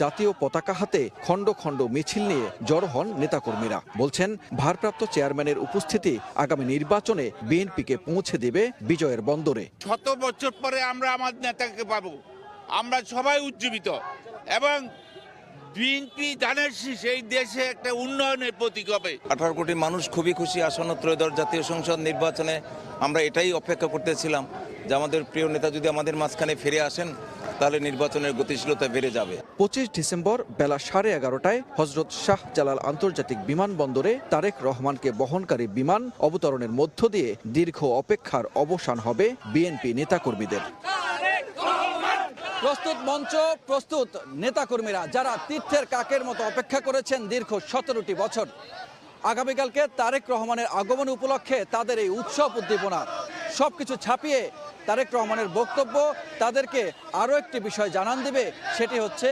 জাতীয় পতাকা হাতে খণ্ড খণ্ড মিছিল নিয়ে জড়ো হন নেতাকর্মীরা। বলছেন, ভারপ্রাপ্ত চেয়ারম্যানের উপস্থিতি আগামী নির্বাচনে বিএনপিকে পৌঁছে দেবে বিজয়ের বন্দরে। ৭০ বছর পরে আমরা আমার নেতাকে পাবো, আমরা সবাই উজ্জীবিত এবং বিএনপি ধানের শীষ এই দেশে একটা উন্নয়নের প্রতীক হবে। 18 কোটি মানুষ খুবই খুশি। আসন্ন ত্রয়োদশ জাতীয় সংসদ নির্বাচনে আমরা এটাই অপেক্ষা করতেছিলাম যে আমাদের প্রিয় নেতা যদি আমাদের মাঝখানে ফিরে আসেন তাহলে নির্বাচনের গতিশীলতা বেড়ে যাবে। 25 ডিসেম্বর বেলা 11:30টায় হযরত শাহজালাল আন্তর্জাতিক বিমানবন্দরে তারেক রহমানকে বহনকারী বিমান অবতরণের মধ্য দিয়ে দীর্ঘ অপেক্ষার অবসান হবে বিএনপি নেতাকর্মীদের। প্রস্তুত মঞ্চ, প্রস্তুত নেতাকর্মীরা, যারা তীর্থের কাকের মতো অপেক্ষা করেছেন দীর্ঘ 17টি বছর। আগামীকালকে তারেক রহমানের আগমন উপলক্ষে তাদের এই উৎসব উদ্দীপনা সবকিছু ছাপিয়ে তারেক রহমানের বক্তব্য তাদেরকে আরও একটি বিষয় জানান দেবে, সেটি হচ্ছে